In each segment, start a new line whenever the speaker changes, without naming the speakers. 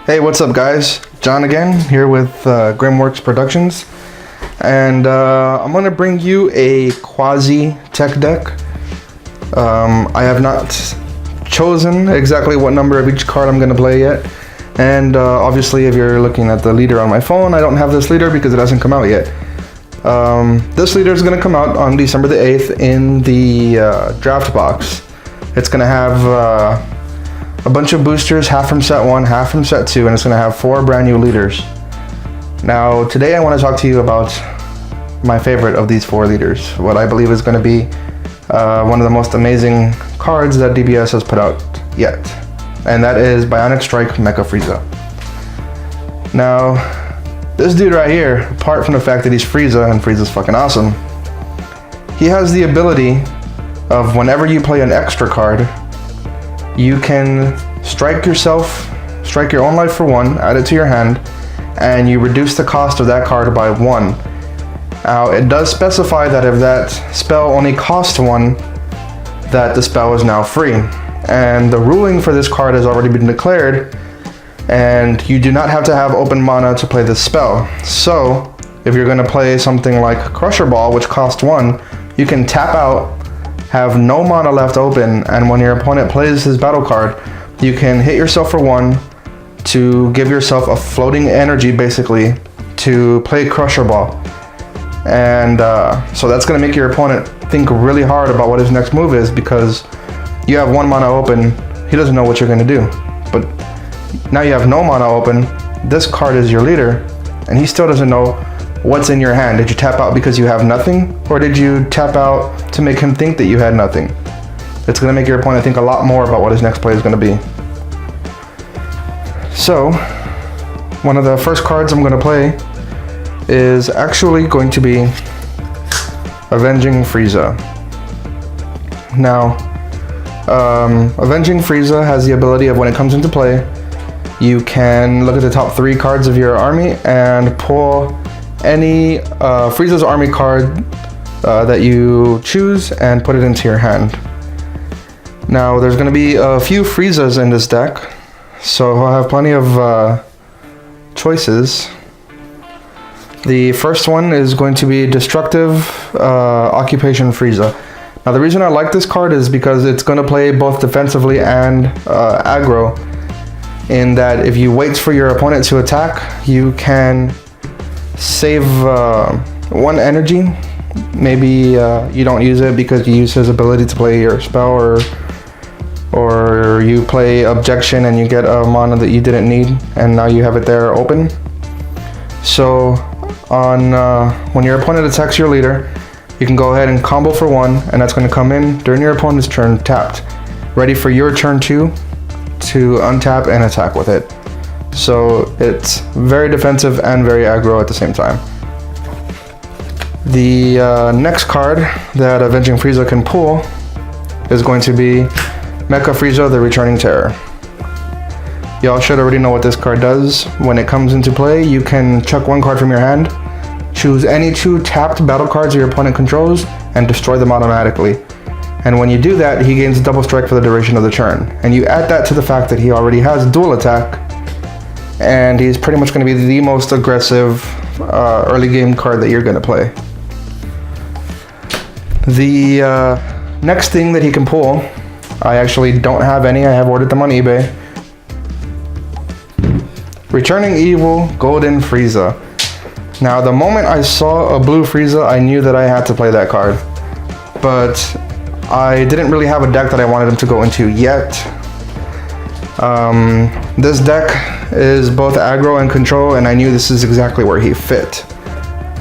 Hey, what's up guys? John again, here with Grimworks Productions. And I'm going to bring you a quasi-tech deck. I have not chosen exactly what number of each card I'm going to play yet. And obviously if you're looking at the leader on my phone, I don't have this leader because it hasn't come out yet. This leader is going to come out on December the 8th in the draft box. It's going to have a bunch of boosters, half from set 1, half from set 2, and it's going to have 4 brand new leaders. Now today I want to talk to you about my favorite of these 4 leaders, what I believe is going to be one of the most amazing cards that DBS has put out yet, and that is Bionic Strike Mecha Frieza. Now this dude right here, apart from the fact that he's Frieza and Frieza's fucking awesome, he has the ability of whenever you play an extra card, you can strike your own life for 1, add it to your hand, and you reduce the cost of that card by 1. Now it does specify that if that spell only costs 1, that the spell is now free. And the ruling for this card has already been declared, and you do not have to have open mana to play this spell. So if you're going to play something like Crusher Ball, which costs 1, you can tap out, have no mana left open, and when your opponent plays his battle card, you can hit yourself for 1 to give yourself a floating energy basically to play Crusher Ball. And so that's going to make your opponent think really hard about what his next move is, because you have 1 mana open, he doesn't know what you're going to do. But now you have no mana open, this card is your leader, and he still doesn't know what's in your hand. Did you tap out because you have nothing, or did you tap out to make him think that you had nothing? It's going to make your opponent think a lot more about what his next play is going to be. So one of the first cards I'm going to play is actually going to be Avenging Frieza. Now Avenging Frieza has the ability of, when it comes into play, you can look at the top 3 cards of your army and pull any Frieza's army card that you choose and put it into your hand. Now there's going to be a few Friezas in this deck, so I'll have plenty of choices. The first one is going to be Destructive Occupation Frieza. Now the reason I like this card is because it's going to play both defensively and aggro, in that if you wait for your opponent to attack, you can save 1 energy. Maybe you don't use it because you use his ability to play your spell, or you play Objection and you get a mana that you didn't need, and now you have it there open. So on when your opponent attacks your leader, you can go ahead and combo for 1, and that's going to come in during your opponent's turn tapped, ready for your turn 2 to untap and attack with it. So it's very defensive and very aggro at the same time. The next card that Avenging Frieza can pull is going to be Mecha Frieza, the Returning Terror. Y'all should already know what this card does. When it comes into play, you can chuck 1 card from your hand, choose any 2 tapped battle cards your opponent controls, and destroy them automatically. And when you do that, he gains double strike for the duration of the turn. And you add that to the fact that he already has dual attack, and he's pretty much going to be the most aggressive early game card that you're going to play. The next thing that he can pull, I actually don't have any, I have ordered them on eBay. Returning Evil Golden Frieza. Now the moment I saw a blue Frieza, I knew that I had to play that card, but I didn't really have a deck that I wanted him to go into yet. This deck is both aggro and control, and I knew this is exactly where he fit.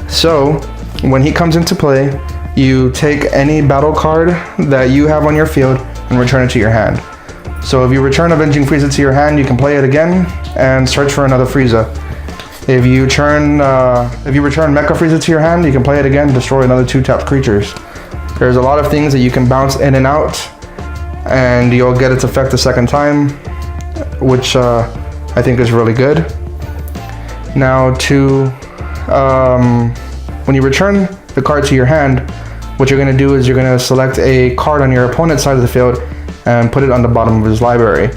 So when he comes into play, you take any battle card that you have on your field and return it to your hand. So if you return Avenging Frieza to your hand, you can play it again and search for another Frieza. If you return Mecha Frieza to your hand, you can play it again, destroy another 2 tapped creatures. There's a lot of things that you can bounce in and out, and you'll get its effect a second time, which I think is really good. Now when you return the card to your hand, what you're going to do is you're going to select a card on your opponent's side of the field and put it on the bottom of his library.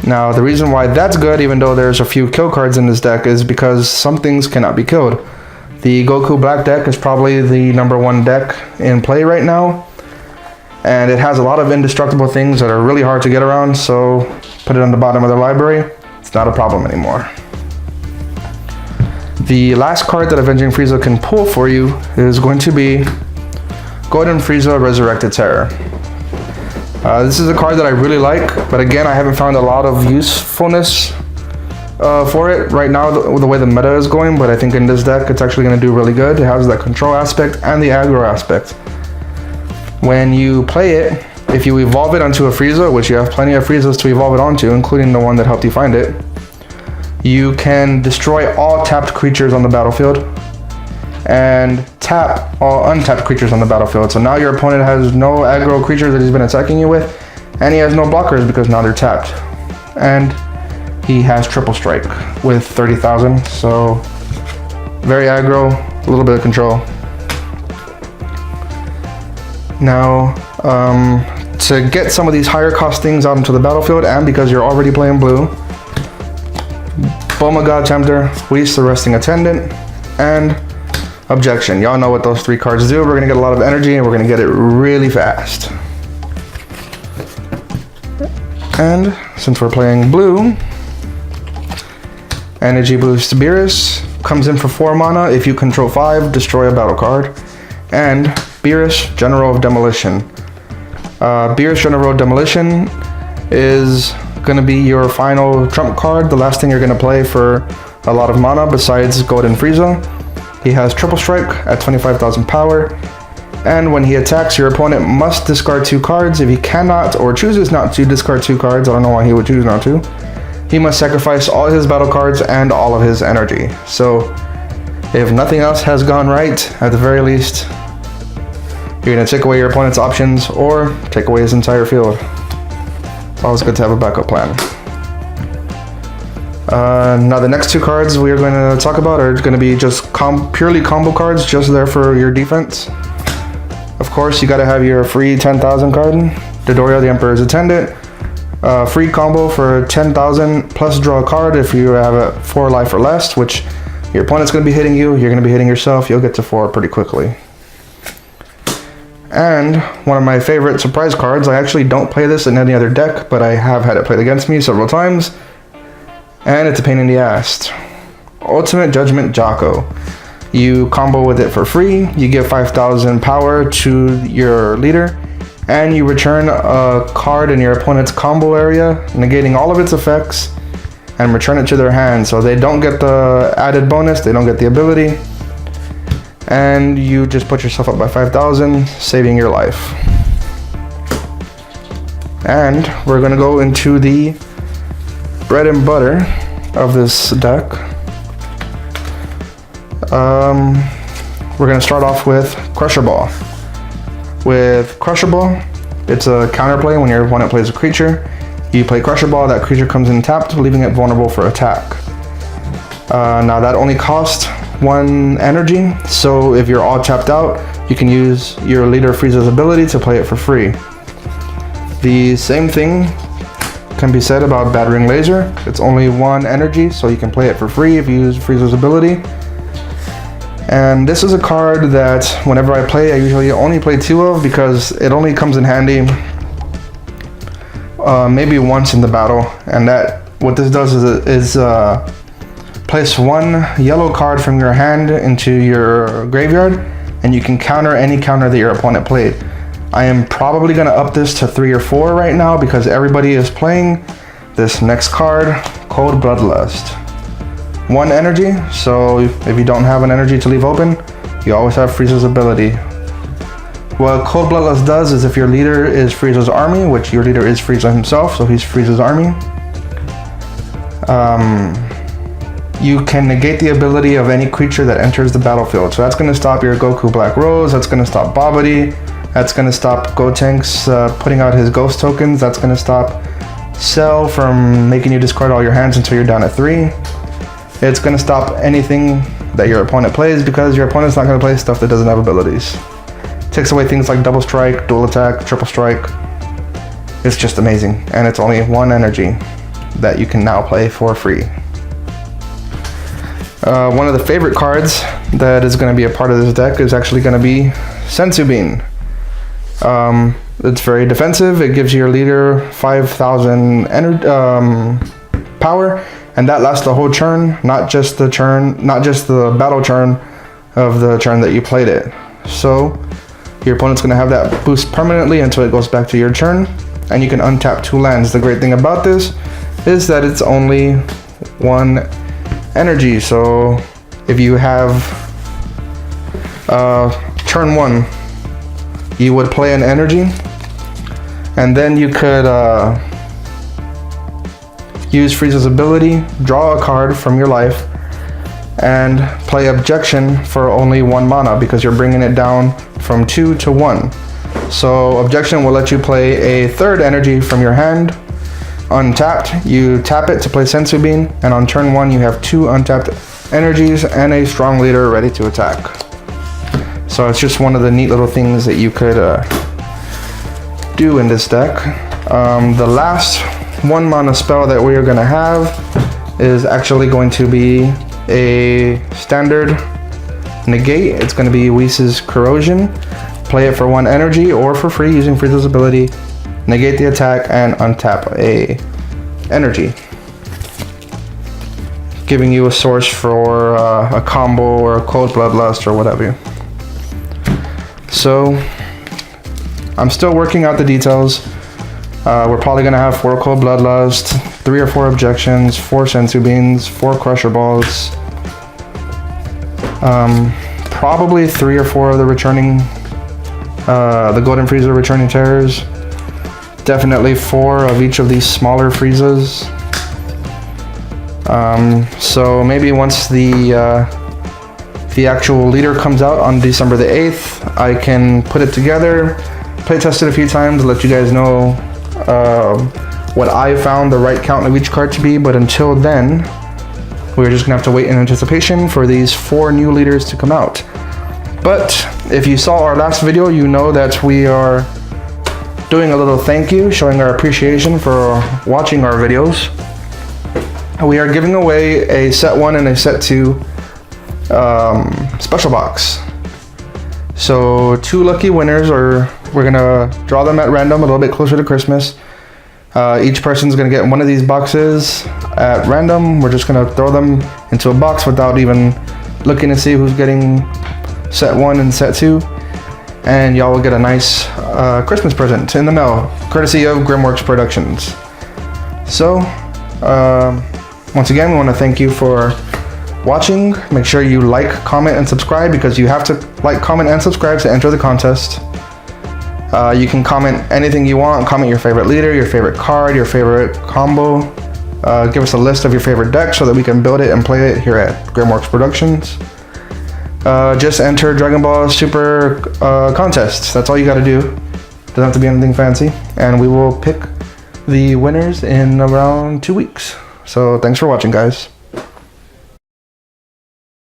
Now, the reason why that's good, even though there's a few kill cards in this deck, is because some things cannot be killed. The Goku Black deck is probably the #1 deck in play right now, and it has a lot of indestructible things that are really hard to get around, so put it on the bottom of the library. It's not a problem anymore. The last card that Avenging Frieza can pull for you is going to be Golden Frieza Resurrected Terror. This is a card that I really like, but again, I haven't found a lot of usefulness for it right now, the way the meta is going, but I think in this deck it's actually going to do really good. It has that control aspect and the aggro aspect. When you play it, if you evolve it onto a Frieza, which you have plenty of Friezas to evolve it onto, including the one that helped you find it, you can destroy all tapped creatures on the battlefield and tap all untapped creatures on the battlefield. So now your opponent has no aggro creatures that he's been attacking you with, and he has no blockers because now they're tapped. And he has triple strike with 30,000, so very aggro, a little bit of control. Now, to get some of these higher cost things out into the battlefield, and because you're already playing blue, Bulma God Tempter, Whis the Resting Attendant, and Objection. Y'all know what those 3 cards do. We're gonna get a lot of energy and we're gonna get it really fast. And since we're playing blue, Energy Boost Beerus comes in for 4 mana. If you control 5, destroy a battle card. And Beerus, General of Demolition. Beerus, General of Demolition is gonna be your final trump card, the last thing you're gonna play for a lot of mana besides Golden Frieza. He has triple strike at 25,000 power, and when he attacks, your opponent must discard 2 cards. If he cannot or chooses not to discard 2 cards, I don't know why he would choose not to, he must sacrifice all his battle cards and all of his energy. So if nothing else has gone right, at the very least, you're gonna take away your opponent's options or take away his entire field. It's always good to have a backup plan. Now the next 2 cards we are going to talk about are going to be just purely combo cards, just there for your defense. Of course, you got to have your free 10,000 card, Dodoria the Emperor's Attendant. Free combo for 10,000 plus draw a card if you have a 4 life or less, which your opponent's going to be hitting you, you're going to be hitting yourself, you'll get to 4 pretty quickly. And one of my favorite surprise cards, I actually don't play this in any other deck, but I have had it played against me several times. And it's a pain in the ass. Ultimate Judgment Jocko. You combo with it for free, you give 5,000 power to your leader, and you return a card in your opponent's combo area, negating all of its effects, and return it to their hand. So they don't get the added bonus, they don't get the ability, and you just put yourself up by 5,000, saving your life. And we're gonna go into the bread and butter of this deck. We're going to start off with Crusher Ball. With Crusher Ball, it's a counterplay when your opponent plays a creature. You play Crusher Ball, that creature comes in tapped, leaving it vulnerable for attack. Now that only costs 1 energy, so if you're all tapped out, you can use your leader Frieza's ability to play it for free. The same thing can be said about Battering Laser. It's only 1 energy, so you can play it for free if you use Frieza's ability. And this is a card that whenever I play, I usually only play 2 of because it only comes in handy maybe once in the battle. And that what this does is place 1 yellow card from your hand into your graveyard, and you can counter any counter that your opponent played. I am probably going to up this to 3 or 4 right now because everybody is playing this next card, Cold Bloodlust. 1 energy, so if you don't have an energy to leave open, you always have Frieza's ability. What Cold Bloodlust does is if your leader is Frieza's army, which your leader is Frieza himself, so he's Frieza's army, you can negate the ability of any creature that enters the battlefield. So that's going to stop your Goku Black Rose, that's going to stop Babidi, that's going to stop Gotenks putting out his ghost tokens. That's going to stop Cell from making you discard all your hands until you're down at 3. It's going to stop anything that your opponent plays because your opponent's not going to play stuff that doesn't have abilities. Takes away things like double strike, dual attack, triple strike. It's just amazing. And it's only 1 energy. that you can now play for free. One of the favorite cards that is going to be a part of this deck is actually going to be Senzu Bean. It's very defensive. It gives your leader 5,000 power, and that lasts the whole turn, not just the battle turn of the turn that you played it. So your opponent's going to have that boost permanently until it goes back to your turn, and you can untap 2 lands. The great thing about this is that it's only 1 energy. So if you have turn 1, you would play an energy, and then you could use Frieza's ability, draw a card from your life, and play Objection for only 1 mana, because you're bringing it down from 2 to 1. So Objection will let you play a 3rd energy from your hand. Untapped, you tap it to play Senzu Bean, and on turn 1 you have 2 untapped energies and a strong leader ready to attack. So it's just one of the neat little things that you could do in this deck. The last 1 mana spell that we are going to have is actually going to be a standard negate. It's going to be Whis' Corrosion. Play it for 1 energy or for free using Frieza's ability. Negate the attack and untap a energy, giving you a source for a combo or a Cold Bloodlust or whatever. So I'm still working out the details. We're probably gonna have 4 Cold Bloodlust, 3 or 4 Objections, 4 Senzu Beans, 4 Crusher Balls, probably 3 or 4 of the returning, the Golden Frieza returning terrors. Definitely 4 of each of these smaller Friezas. So maybe once the actual leader comes out on December the 8th, I can put it together, play test it a few times, let you guys know what I found the right count of each card to be. But until then, we're just gonna have to wait in anticipation for these 4 new leaders to come out. But if you saw our last video, you know that we are doing a little thank you, showing our appreciation for watching our videos. We are giving away a set 1 and a set 2 special box. So 2 lucky winners, or we're gonna draw them at random a little bit closer to Christmas. Each person's gonna get one of these boxes at random. We're just gonna throw them into a box without even looking to see who's getting set 1 and set 2. And y'all will get a nice Christmas present in the mail, courtesy of Grimworks Productions. So, once again, we want to thank you for watching. Make sure you like, comment, and subscribe, because you have to like, comment, and subscribe to enter the contest. You can comment anything you want. Comment your favorite leader, your favorite card, your favorite combo. Give us a list of your favorite decks so that we can build it and play it here at Grimworks Productions. Just enter Dragon Ball Super contests. That's all you got to do. Doesn't have to be anything fancy. And we will pick the winners in around 2 weeks. So thanks for watching, guys.